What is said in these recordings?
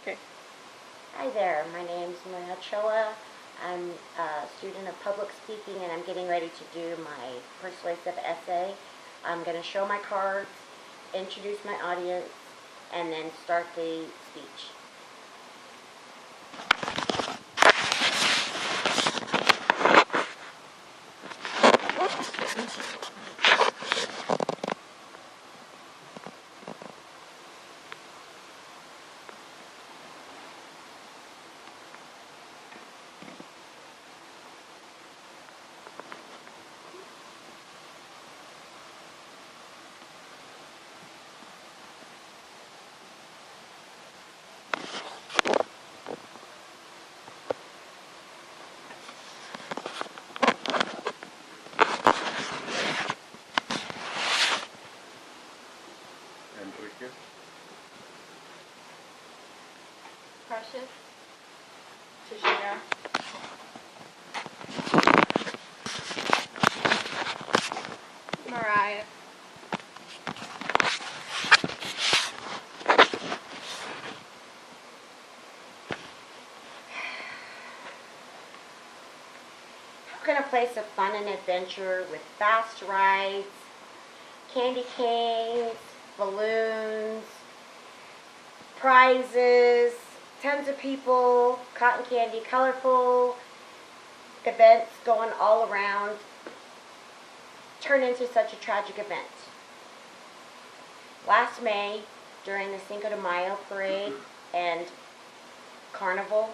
Okay. Hi there, my name's Maria Choa. I'm a student of public speaking and I'm getting ready to do my persuasive essay. I'm going to show my cards, introduce my audience, and then start the speech. Enrique. Precious. Tashina. Mariah. How can a place of fun and adventure with fast rides, candy canes, balloons, prizes, tons of people, cotton candy, colorful events going all around, turn into such a tragic event? Last May, during the Cinco de Mayo parade and carnival,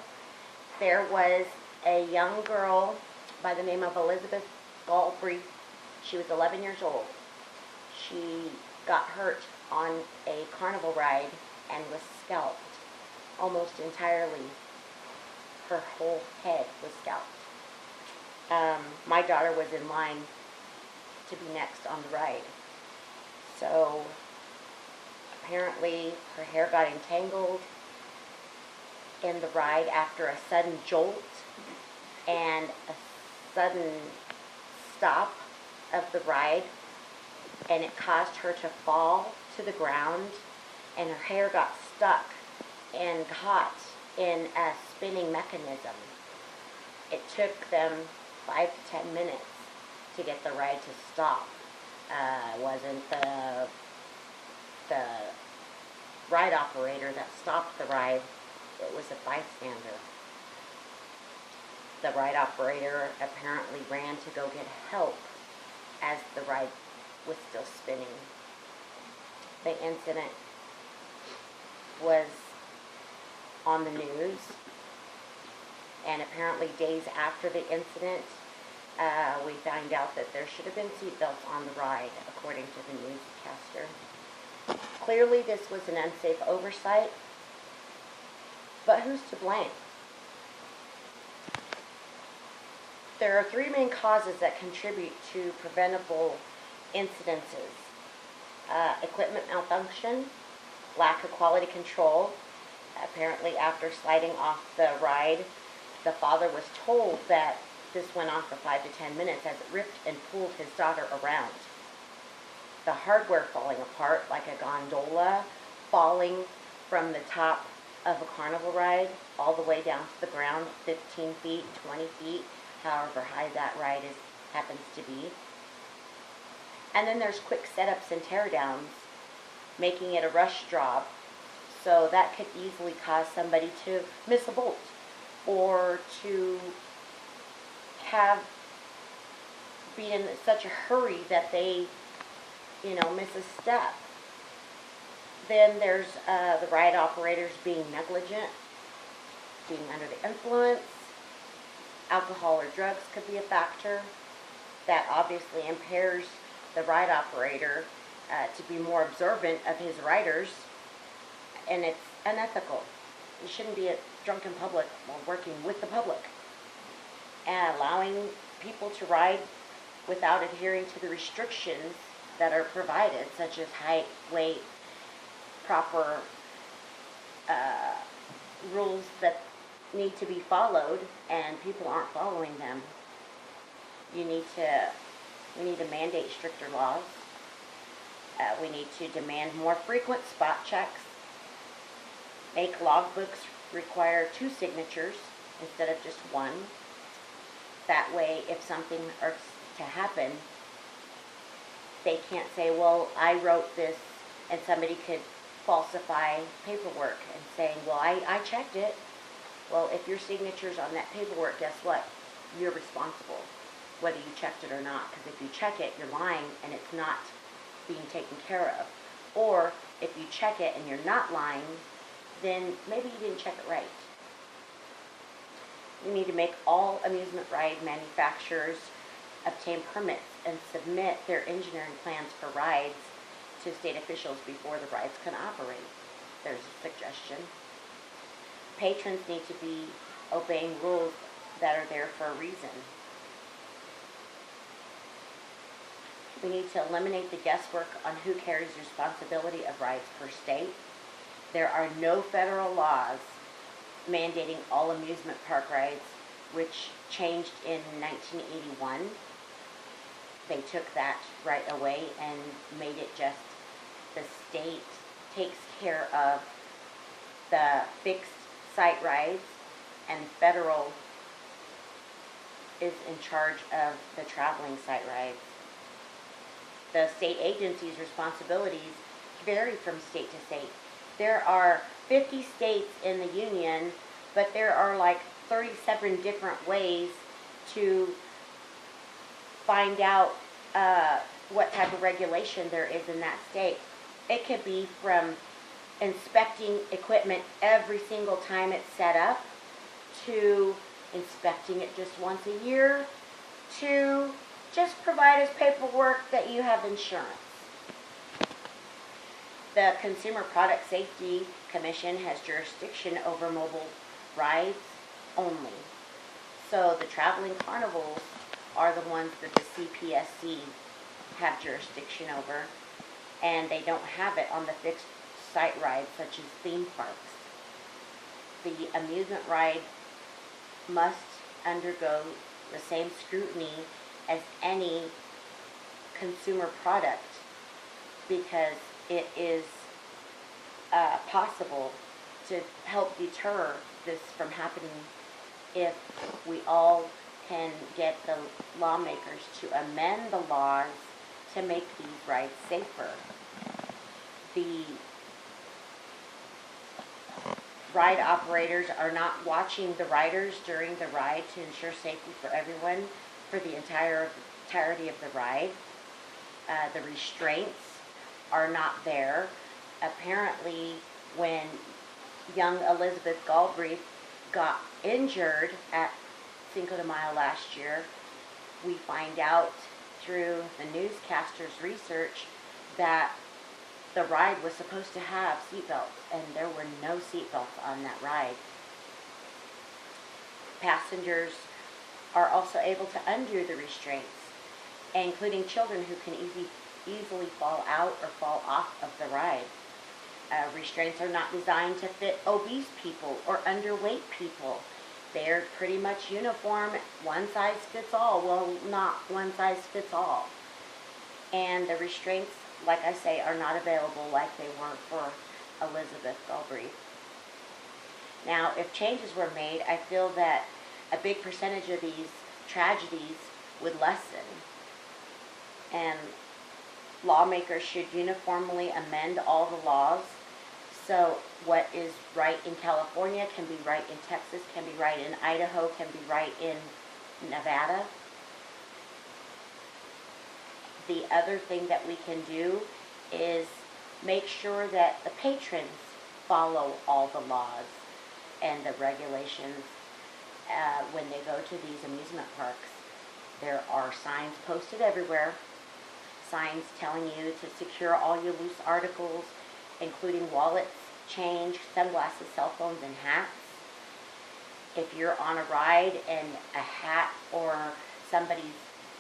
there was a young girl by the name of Elizabeth Galbraith. She was 11 years old. She got hurt on a carnival ride and was scalped almost entirely. Her whole head was scalped. My daughter was in line to be next on the ride. So apparently her hair got entangled in the ride after a sudden jolt and a sudden stop of the ride, and it caused her to fall to the ground, and her hair got stuck and caught in a spinning mechanism. It took them 5 to 10 minutes to get the ride to stop. It wasn't the ride operator that stopped the ride, it was a bystander. The ride operator apparently ran to go get help as the ride was still spinning. The incident was on the news, and apparently days after the incident, we found out that there should have been seatbelts on the ride, according to the newscaster. Clearly, this was an unsafe oversight, but who's to blame? There are three main causes that contribute to preventable incidences. Equipment malfunction, lack of quality control. Apparently, after sliding off the ride, the father was told that this went on for 5 to 10 minutes as it ripped and pulled his daughter around. The hardware falling apart, like a gondola falling from the top of a carnival ride all the way down to the ground, 15 feet, 20 feet, however high that ride happens to be. And then there's quick setups and teardowns, making it a rush job. So that could easily cause somebody to miss a bolt or to be in such a hurry that they, miss a step. Then there's the ride operators being negligent, being under the influence. Alcohol or drugs could be a factor that obviously impairs the ride operator to be more observant of his riders, and it's unethical. You shouldn't be drunk in public while working with the public. And allowing people to ride without adhering to the restrictions that are provided, such as height, weight, proper rules that need to be followed, and people aren't following them. We need to mandate stricter laws. We need to demand more frequent spot checks. Make logbooks require 2 signatures instead of just 1. That way, if something are to happen, they can't say, well, I wrote this, and somebody could falsify paperwork and saying, well, I checked it. Well, if your signature's on that paperwork, guess what? You're responsible, whether you checked it or not. Because if you check it, you're lying and it's not being taken care of. Or if you check it and you're not lying, then maybe you didn't check it right. You need to make all amusement ride manufacturers obtain permits and submit their engineering plans for rides to state officials before the rides can operate. There's a suggestion. Patrons need to be obeying rules that are there for a reason. We need to eliminate the guesswork on who carries responsibility of rides per state. There are no federal laws mandating all amusement park rides, which changed in 1981. They took that right away and made it just the state takes care of the fixed site rides and federal is in charge of the traveling site rides. The state agency's responsibilities vary from state to state. There are 50 states in the union, but there are like 37 different ways to find out what type of regulation there is in that state. It could be from inspecting equipment every single time it's set up, to inspecting it just once a year, to just provide us paperwork that you have insurance. The Consumer Product Safety Commission has jurisdiction over mobile rides only. So the traveling carnivals are the ones that the CPSC have jurisdiction over, and they don't have it on the fixed site rides such as theme parks. The amusement ride must undergo the same scrutiny as any consumer product, because it is possible to help deter this from happening if we all can get the lawmakers to amend the laws to make these rides safer. The ride operators are not watching the riders during the ride to ensure safety for everyone for the entirety of the ride. The restraints are not there. Apparently, when young Elizabeth Galbraith got injured at Cinco de Mayo last year, we find out through the newscaster's research that the ride was supposed to have seatbelts, and there were no seatbelts on that ride. Passengers are also able to undo the restraints, including children who can easily fall out or fall off of the ride. Restraints are not designed to fit obese people or underweight people. They're pretty much uniform, one size fits all. Well, not one size fits all. And the restraints, like I say, are not available like they were for Elizabeth Galbraith. Now, if changes were made, I feel that a big percentage of these tragedies would lessen. And lawmakers should uniformly amend all the laws, so what is right in California can be right in Texas, can be right in Idaho, can be right in Nevada. The other thing that we can do is make sure that the patrons follow all the laws and the regulations when they go to these amusement parks. There are signs posted everywhere, signs telling you to secure all your loose articles, including wallets, change, sunglasses, cell phones, and hats. If you're on a ride and a hat or somebody's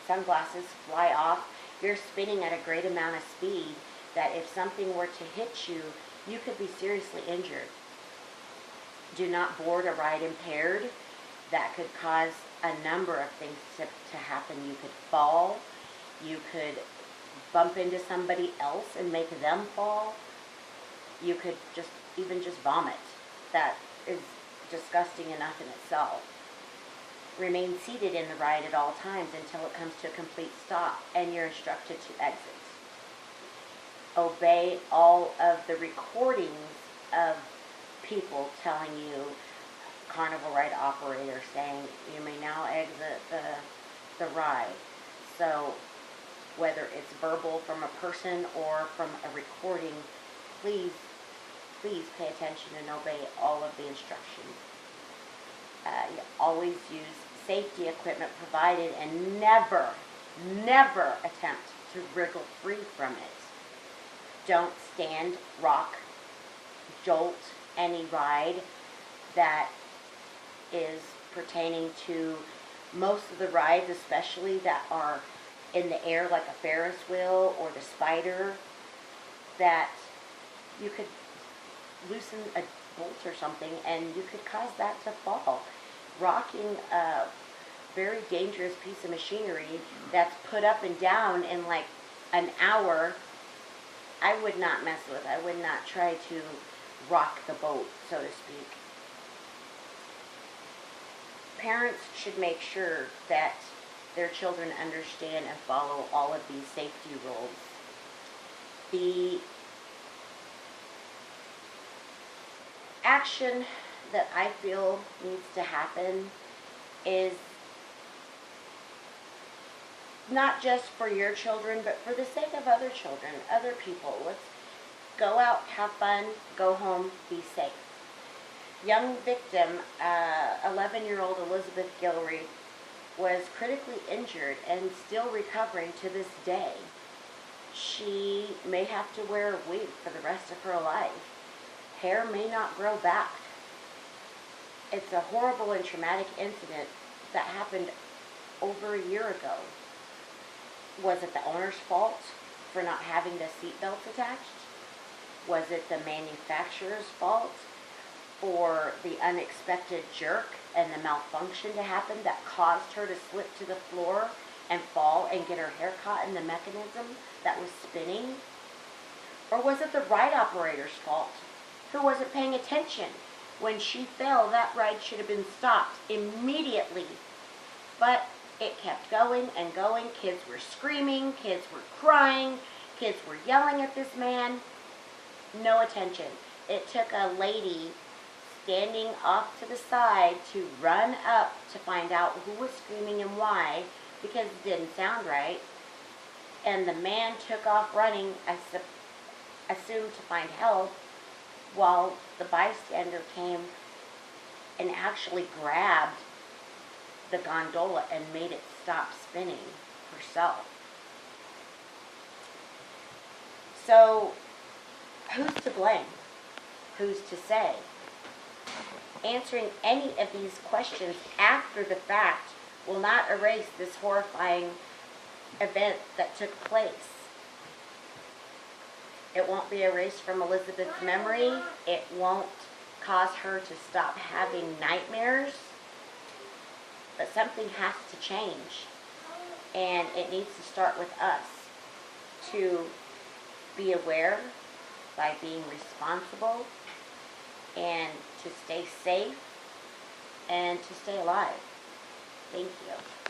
sunglasses fly off, you're spinning at a great amount of speed that if something were to hit you, you could be seriously injured. Do not board a ride impaired. That could cause a number of things to happen. You could fall. You could bump into somebody else and make them fall. You could even just vomit. that is disgusting enough in itself. Remain seated in the ride at all times until it comes to a complete stop and you're instructed to exit. Obey all of the recordings of people telling you, carnival ride operator saying you may now exit the ride. So whether it's verbal from a person or from a recording, please pay attention and obey all of the instructions. You always use safety equipment provided and never attempt to wriggle free from it. Don't stand, rock, jolt any ride that is pertaining to most of the rides, especially that are in the air, like a Ferris wheel or the spider, that you could loosen a bolt or something and you could cause that to fall. Rocking a very dangerous piece of machinery that's put up and down in like an hour, I would not mess with. I would not try to rock the boat, so to speak. Parents should make sure that their children understand and follow all of these safety rules. The action that I feel needs to happen is not just for your children, but for the sake of other children, other people. Let's go out, have fun, go home, be safe. Young victim, 11-year-old Elizabeth Guillory, was critically injured and still recovering to this day. She may have to wear a wig for the rest of her life. Hair may not grow back. It's a horrible and traumatic incident that happened over a year ago. Was it the owner's fault for not having the seatbelts attached? Was it the manufacturer's fault for the unexpected jerk and the malfunction to happen that caused her to slip to the floor and fall and get her hair caught in the mechanism that was spinning? Or was it the ride operator's fault, who wasn't paying attention? When she fell, that ride should have been stopped immediately. But it kept going and going. Kids were screaming, kids were crying, kids were yelling at this man. No attention. It took a lady standing off to the side to run up to find out who was screaming and why, because it didn't sound right. And the man took off running, assumed to find help, while the bystander came and actually grabbed the gondola and made it stop spinning herself. So, who's to blame? Who's to say? Answering any of these questions after the fact will not erase this horrifying event that took place. It won't be erased from Elizabeth's memory. It won't cause her to stop having nightmares. But something has to change. And it needs to start with us to be aware by being responsible and to stay safe and to stay alive. Thank you.